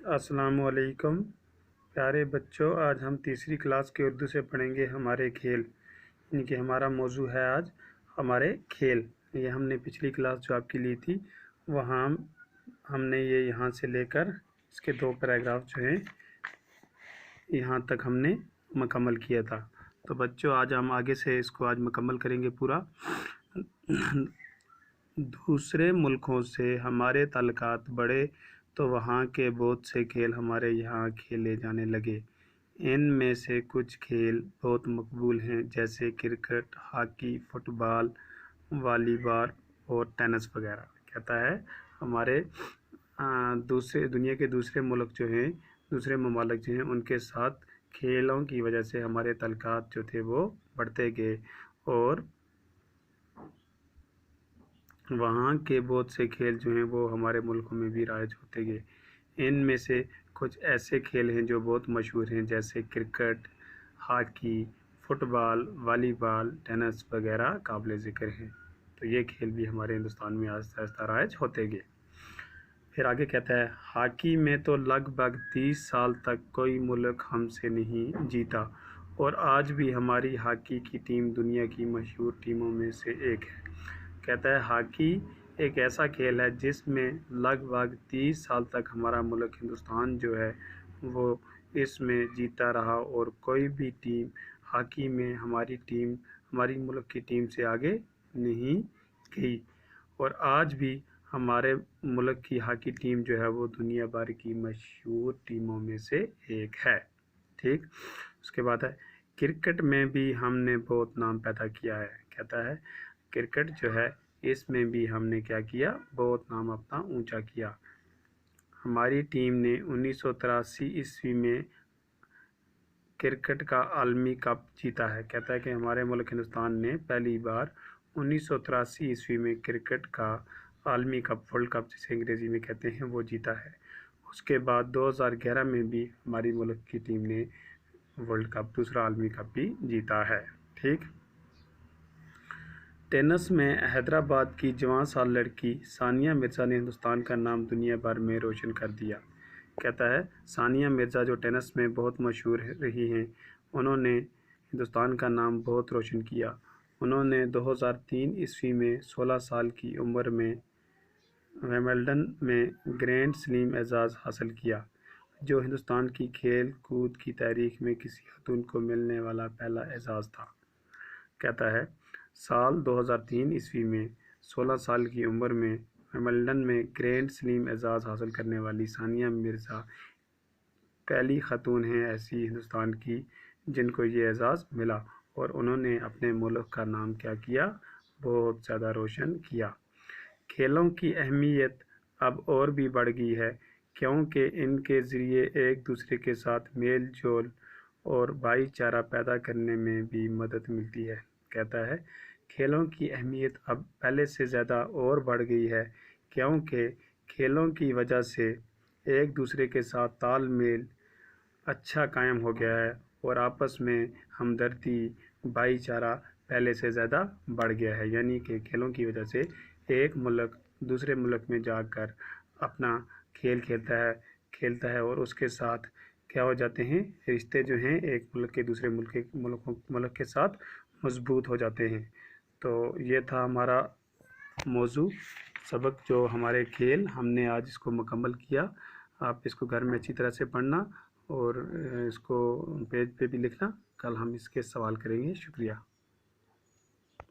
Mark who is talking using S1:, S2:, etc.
S1: अस्सलाम वालेकुम प्यारे बच्चों। आज हम तीसरी क्लास के उर्दू से पढ़ेंगे हमारे खेल। यानी कि हमारा मौजू है आज हमारे खेल। ये हमने पिछली क्लास जो आपकी ली थी वहाँ हमने ये यहाँ से लेकर इसके 2 पैराग्राफ जो हैं यहाँ तक हमने मुकम्मल किया था। तो बच्चों आज हम आगे से इसको आज मुकम्मल करेंगे पूरा। दूसरे मुल्कों से हमारे ताल्लुकात बढ़े तो वहाँ के बहुत से खेल हमारे यहाँ खेले जाने लगे। इनमें से कुछ खेल बहुत मकबूल हैं, जैसे क्रिकेट, हॉकी, फुटबॉल, वॉलीबॉल और टेनिस वगैरह। कहता है हमारे दूसरे दुनिया के दूसरे मुल्क जो हैं, दूसरे ममालिक जो हैं, उनके साथ खेलों की वजह से हमारे ताल्लुकात जो थे वो बढ़ते गए और वहाँ के बहुत से खेल जो हैं वो हमारे मुल्कों में भी राइज होते गए। इनमें से कुछ ऐसे खेल हैं जो बहुत मशहूर हैं, जैसे cricket, hockey, football, volleyball, tennis वगैरह काबिल ज़िक्र हैं। तो ये खेल भी हमारे हिंदुस्तान में आहिस्ता आहिस्ता राइज होते गए। फिर आगे कहता है हॉकी में तो लगभग 30 साल तक कोई मुल्क हमसे नहीं जीता और आज भी हमारी हॉकी की टीम दुनिया की मशहूर टीमों में से एक है। कहता है हॉकी एक ऐसा खेल है जिसमें लगभग 30 साल तक हमारा मुल्क हिंदुस्तान जो है वो इसमें जीता रहा और कोई भी टीम हॉकी में हमारी मुल्क की टीम से आगे नहीं गई और आज भी हमारे मुल्क की हॉकी टीम जो है वो दुनिया भर की मशहूर टीमों में से एक है। ठीक, उसके बाद है क्रिकेट में भी हमने बहुत नाम पैदा किया है। कहता है क्रिकेट जो है इसमें भी हमने क्या किया, बहुत नाम अपना ऊंचा किया। हमारी टीम ने 1983 ईस्वी में क्रिकेट का आलमी कप जीता है। कहता है कि हमारे मुल्क हिंदुस्तान ने पहली बार 1983 ईस्वी में क्रिकेट का आलमी कप, वर्ल्ड कप जिसे अंग्रेज़ी में कहते हैं, वो जीता है। उसके बाद 2011 में भी हमारी मुल्क की टीम ने वर्ल्ड कप, दूसरा आलमी कप भी जीता है। ठीक, टेनिस में हैदराबाद की जवान साल लड़की सानिया मिर्ज़ा ने हिंदुस्तान का नाम दुनिया भर में रोशन कर दिया। कहता है सानिया मिर्ज़ा जो टेनिस में बहुत मशहूर रही हैं, उन्होंने हिंदुस्तान का नाम बहुत रोशन किया। उन्होंने 2003 ईस्वी में 16 साल की उम्र में विंबलडन में ग्रैंड स्लैम एजाज़ हासिल किया, जो हिंदुस्तान की खेल कूद की तारीख में किसी खातून को मिलने वाला पहला एजाज़ था। कहता है साल 2003 ईस्वी में 16 साल की उम्र में विंबलडन में ग्रैंड स्लैम एजाज़ हासिल करने वाली सानिया मिर्ज़ा पहली खातून हैं ऐसी हिंदुस्तान की जिनको ये एजाज़ मिला और उन्होंने अपने मुल्क का नाम क्या किया, बहुत ज़्यादा रोशन किया। खेलों की अहमियत अब और भी बढ़ गई है क्योंकि इनके ज़रिए एक दूसरे के साथ मेल जोल और भाईचारा पैदा करने में भी मदद मिलती है। कहता है खेलों की अहमियत अब पहले से ज़्यादा और बढ़ गई है क्योंकि खेलों की वजह से एक दूसरे के साथ तालमेल अच्छा कायम हो गया है और आपस में हमदर्दी, भाईचारा पहले से ज़्यादा बढ़ गया है। यानी कि खेलों की वजह से एक मुल्क दूसरे मुल्क में जाकर अपना खेल खेलता है और उसके साथ क्या हो जाते हैं, रिश्ते जो हैं एक मुल्क के दूसरे मुल्क के साथ मजबूत हो जाते हैं। तो ये था हमारा मौजू सबक, जो हमारे खेल हमने आज इसको मुकम्मल किया। आप इसको घर में अच्छी तरह से पढ़ना और इसको पेज पे भी लिखना। कल हम इसके सवाल करेंगे। शुक्रिया।